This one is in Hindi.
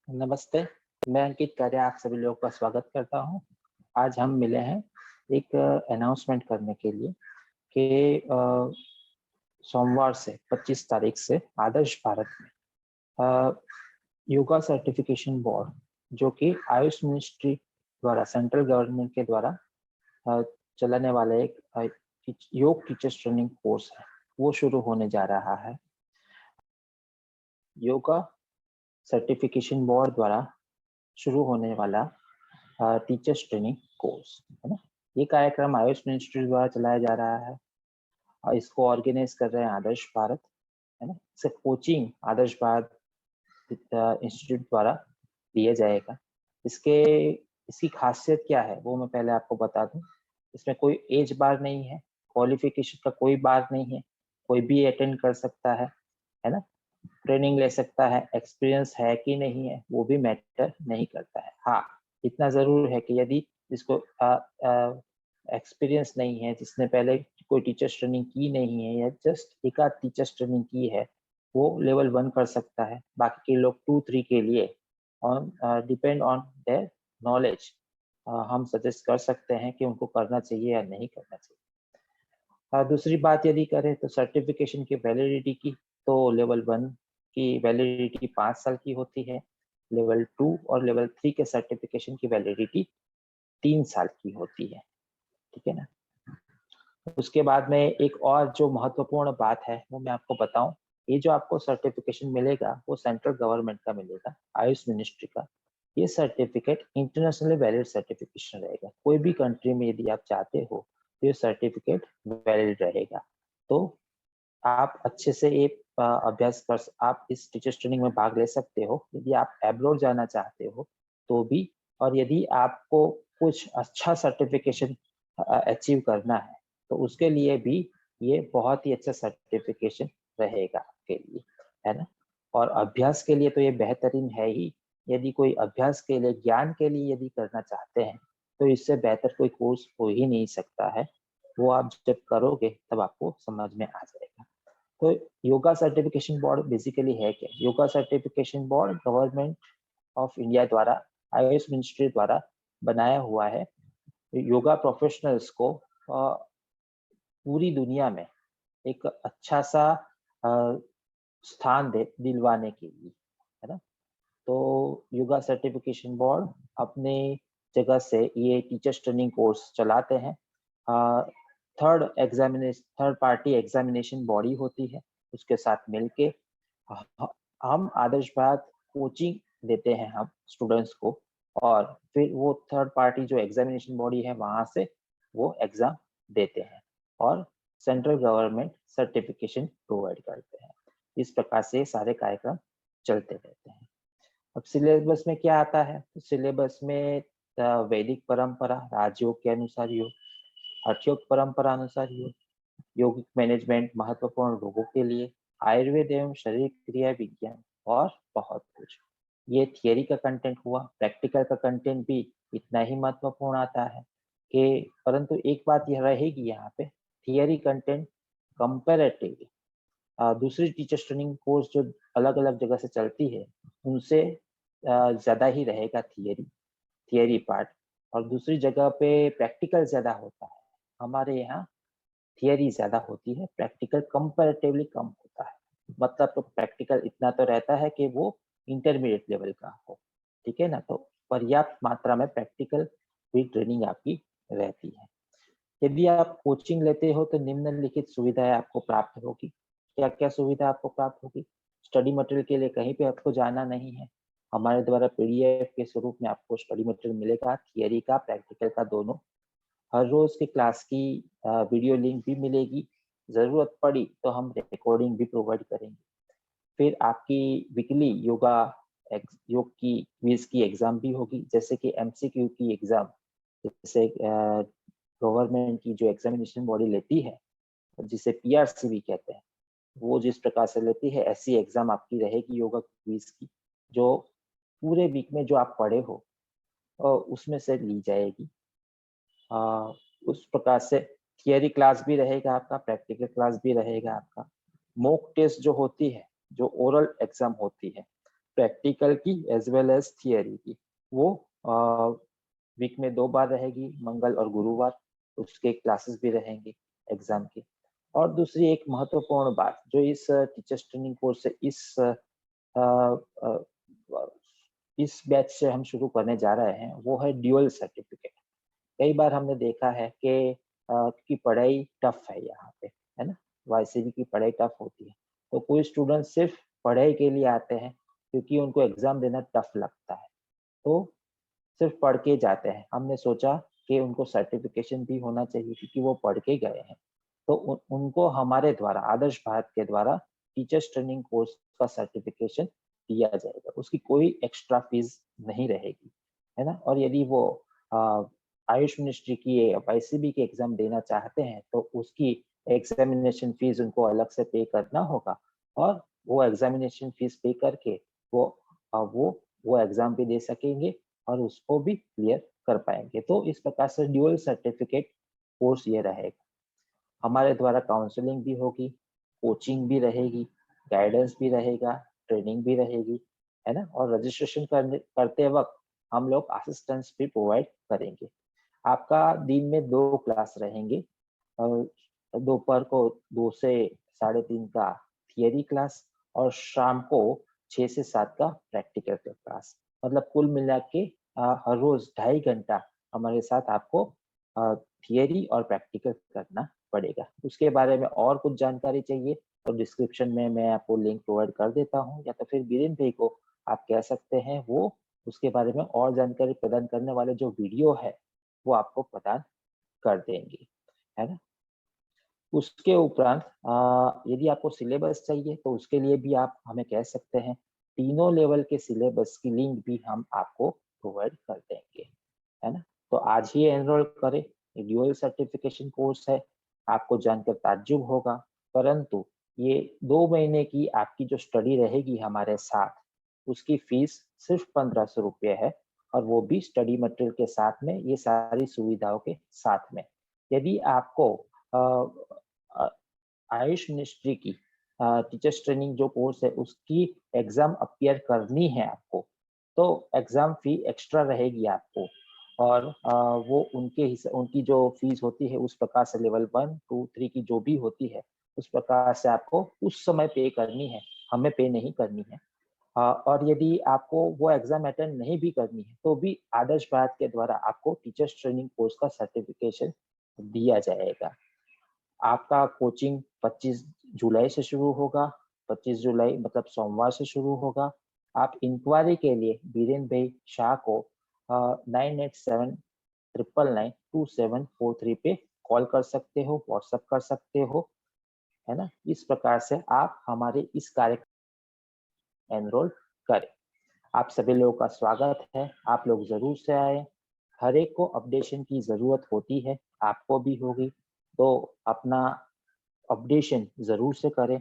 नमस्ते, मैं अंकित कार्य आप सभी लोगों का स्वागत करता हूं। आज हम मिले हैं एक अनाउंसमेंट करने के लिए कि सोमवार से 25 तारीख से आदर्श भारत में योगा सर्टिफिकेशन बोर्ड, जो कि आयुष मिनिस्ट्री द्वारा, सेंट्रल गवर्नमेंट के द्वारा चलाने वाला एक योग टीचर्स ट्रेनिंग कोर्स है, वो शुरू होने जा रहा है। योगा सर्टिफिकेशन बोर्ड द्वारा शुरू होने वाला टीचर्स ट्रेनिंग कोर्स है ना। ये कार्यक्रम आयुष मिनिस्ट्री द्वारा चलाया जा रहा है और इसको ऑर्गेनाइज कर रहे हैं आदर्श भारत, है ना। इसे कोचिंग आदर्श भारत इंस्टीट्यूट द्वारा दिया जाएगा। इसकी खासियत क्या है वो मैं पहले आपको बता दूं। इसमें कोई एज बार नहीं है, क्वालिफिकेशन का कोई बार नहीं है, कोई भी अटेंड कर सकता है ना। ट्रेनिंग ले सकता है, एक्सपीरियंस है कि नहीं है वो भी मैटर नहीं करता है। हाँ, इतना जरूर है कि यदि जिसको एक्सपीरियंस नहीं है, जिसने पहले कोई टीचर्स ट्रेनिंग की नहीं है या जस्ट एक आध टीचर्स ट्रेनिंग की है, वो लेवल 1 कर सकता है। बाकी के लोग 2-3 के लिए डिपेंड ऑन देयर नॉलेज हम सजेस्ट कर सकते हैं कि उनको करना चाहिए या नहीं करना चाहिए। दूसरी बात यदि करें तो सर्टिफिकेशन की वैलिडिटी की, तो लेवल 1 की वैलिडिटी 5 साल की होती है, लेवल 2 और लेवल 3 के सर्टिफिकेशन की वैलिडिटी 3 साल की होती है, ठीक है ना। उसके बाद में एक और जो महत्वपूर्ण बात है वो मैं आपको बताऊं। ये जो आपको सर्टिफिकेशन मिलेगा वो सेंट्रल गवर्नमेंट का मिलेगा, आयुष मिनिस्ट्री का। ये सर्टिफिकेट इंटरनेशनली वैलिड सर्टिफिकेशन रहेगा। कोई भी कंट्री में यदि आप चाहते हो तो ये सर्टिफिकेट वैलिड रहेगा। तो आप अच्छे से ये अभ्यास कर, आप इस टीचर्स ट्रेनिंग में भाग ले सकते हो। यदि आप एब्रोड जाना चाहते हो तो भी, और यदि आपको कुछ अच्छा सर्टिफिकेशन अचीव करना है तो उसके लिए भी ये बहुत ही अच्छा सर्टिफिकेशन रहेगा आपके लिए, है ना। और अभ्यास के लिए तो ये बेहतरीन है ही। यदि कोई अभ्यास के लिए, ज्ञान के लिए यदि करना चाहते हैं तो इससे बेहतर कोई कोर्स हो ही नहीं सकता है। वो आप जब करोगे तब आपको समझ में आ जाएगा। तो योगा सर्टिफिकेशन बोर्ड बेसिकली है क्या? Yoga certification board government of India द्वारा, आयुष मिनिस्ट्री द्वारा बनाया हुआ है योगा प्रोफेशनल्स को पूरी दुनिया में एक अच्छा सा स्थान दिलवाने के लिए, है ना। तो योगा सर्टिफिकेशन बोर्ड अपने जगह से ये टीचर्स ट्रेनिंग कोर्स चलाते हैं। थर्ड पार्टी एग्जामिनेशन बॉडी होती है, उसके साथ मिलके हम आदर्श भारत कोचिंग देते हैं हम स्टूडेंट्स को, और फिर वो थर्ड पार्टी जो एग्जामिनेशन बॉडी है वहां से वो एग्जाम देते हैं और सेंट्रल गवर्नमेंट सर्टिफिकेशन प्रोवाइड करते हैं। इस प्रकार से सारे कार्यक्रम चलते रहते हैं। अब सिलेबस में क्या आता है? तो सिलेबस में वैदिक परंपरा, राजयोग के अनुसार योग, हठयोग परंपरा अनुसार योग, यौगिक मैनेजमेंट महत्वपूर्ण रोगों के लिए, आयुर्वेद एवं शरीर क्रिया विज्ञान और बहुत कुछ। ये थियरी का कंटेंट हुआ। प्रैक्टिकल का कंटेंट भी इतना ही महत्वपूर्ण आता है कि, परंतु एक बात यह रहेगी यहाँ पे, थियरी कंटेंट कंपेरेटिवली दूसरी टीचर्स ट्रेनिंग कोर्स जो अलग अलग जगह से चलती है उनसे ज्यादा ही रहेगा थियरी पार्ट, और दूसरी जगह पे प्रैक्टिकल ज्यादा होता है। हमारे यहाँ थियरी ज्यादा होती है, प्रैक्टिकल कंपैरेटिवली कम होता है। मतलब तो प्रैक्टिकल इतना तो रहता है कि वो इंटरमीडिएट लेवल का हो, ठीक है ना। तो पर्याप्त मात्रा में प्रैक्टिकल भी ट्रेनिंग आपकी रहती है। यदि आप कोचिंग लेते हो तो निम्नलिखित सुविधाएं आपको प्राप्त होगी। क्या क्या सुविधा आपको प्राप्त होगी? स्टडी मटेरियल के लिए कहीं पे आपको जाना नहीं है। हमारे द्वारा पीडीएफ के स्वरूप में आपको स्टडी मटेरियल मिलेगा, थियरी का, प्रैक्टिकल का, दोनों। हर रोज की क्लास की वीडियो लिंक भी मिलेगी। जरूरत पड़ी तो हम रिकॉर्डिंग भी प्रोवाइड करेंगे। फिर आपकी वीकली योग की क्विज की एग्जाम भी होगी, जैसे कि एमसीक्यू की एग्जाम, जैसे गवर्नमेंट की जो एग्जामिनेशन बॉडी लेती है जिसे पीआरसी भी कहते हैं, वो जिस प्रकार से लेती है ऐसी एग्जाम आपकी रहेगी योगा क्विज की, जो पूरे वीक में जो आप पढ़े हो उसमें से ली जाएगी। उस प्रकार से थियरी क्लास भी रहेगा आपका, प्रैक्टिकल क्लास भी रहेगा आपका। मॉक टेस्ट जो होती है, जो ओरल एग्जाम होती है, प्रैक्टिकल की एज वेल एज थियरी की। वो वीक में 2 बार रहेगी, मंगल और गुरुवार, उसके क्लासेस भी रहेंगे एग्जाम के। और दूसरी एक महत्वपूर्ण बात जो इस टीचर्स ट्रेनिंग कोर्स से इस बैच से हम शुरू करने जा रहे हैं वो है ड्यूअल सर्टिफिकेट। कई बार हमने देखा है कि पढ़ाई टफ है यहाँ पे, है ना, वाईसीबी की पढ़ाई टफ होती है, तो कोई स्टूडेंट सिर्फ पढ़ाई के लिए आते हैं क्योंकि उनको एग्जाम देना टफ लगता है, तो सिर्फ पढ़ के जाते हैं। हमने सोचा कि उनको सर्टिफिकेशन भी होना चाहिए क्योंकि वो पढ़ के गए हैं, तो उनको हमारे द्वारा, आदर्श भारत के द्वारा टीचर्स ट्रेनिंग कोर्स का सर्टिफिकेशन दिया जाएगा। उसकी कोई एक्स्ट्रा फीस नहीं रहेगी, है ना। और यदि वो आयुष मिनिस्ट्री की वाईसीबी की एग्जाम देना चाहते हैं तो उसकी एग्जामिनेशन फीस उनको अलग से पे करना होगा, और वो एग्जामिनेशन फीस पे करके वो एग्जाम भी दे सकेंगे और उसको भी क्लियर कर पाएंगे। तो इस प्रकार से ड्यूअल सर्टिफिकेट कोर्स ये रहेगा। हमारे द्वारा काउंसलिंग भी होगी, कोचिंग भी रहेगी, गाइडेंस भी रहेगा, ट्रेनिंग भी रहेगी, है ना। और रजिस्ट्रेशन करते वक्त हम लोग असिस्टेंस भी प्रोवाइड करेंगे। आपका दिन में 2 क्लास रहेंगे, दोपहर को 2 से 3:30 का थियरी क्लास और शाम को 6 से 7 का प्रैक्टिकल क्लास। मतलब कुल मिला के हर रोज 2.5 घंटा हमारे साथ आपको थियरी और प्रैक्टिकल करना पड़ेगा। उसके बारे में और कुछ जानकारी चाहिए तो डिस्क्रिप्शन में मैं आपको लिंक प्रोवाइड कर देता हूँ, या तो फिर वीरेंद्र भाई को आप कह सकते हैं, वो उसके बारे में और जानकारी प्रदान करने वाले जो वीडियो है वो आपको प्रदान कर देंगे, है ना। उसके उपरांत यदि आपको सिलेबस चाहिए तो उसके लिए भी आप हमें कह सकते हैं। तीनों लेवल के सिलेबस की लिंक भी हम आपको प्रोवाइड कर देंगे, है ना। तो आज ही एनरोल करें, ड्यूअल सर्टिफिकेशन कोर्स है। आपको जानकर ताज्जुब होगा, परंतु ये 2 महीने की आपकी जो स्टडी रहेगी हमारे साथ, उसकी फीस सिर्फ 1500 रुपये है, और वो भी स्टडी मटेरियल के साथ में, ये सारी सुविधाओं के साथ में। यदि आपको आयुष मिनिस्ट्री की टीचर्स ट्रेनिंग जो कोर्स है उसकी एग्जाम अपीयर करनी है आपको, तो एग्जाम फी एक्स्ट्रा रहेगी आपको, और वो उनकी जो फीस होती है उस प्रकार से लेवल 1, 2, 3 की जो भी होती है उस प्रकार से आपको उस समय पे करनी है, हमें पे नहीं करनी है। और यदि आपको वो एग्जाम अटेंड नहीं भी करनी है तो भी आदर्श भारत के द्वारा आपको टीचर्स ट्रेनिंग कोर्स का सर्टिफिकेशन दिया जाएगा। आपका कोचिंग 25 जुलाई से शुरू होगा। 25 जुलाई मतलब सोमवार से शुरू होगा। आप इंक्वायरी के लिए बीरेन भाई शाह को 9879992743 पे कॉल कर सकते हो, व्हाट्सएप कर सकते हो, है ना। इस प्रकार से आप हमारे इस कार्यक्रम एनरोल करें। आप सभी लोगों का स्वागत है, आप लोग जरूर से आए। हर एक को अपडेशन की जरूरत होती है, आपको भी होगी, तो अपना अपडेशन जरूर से करें।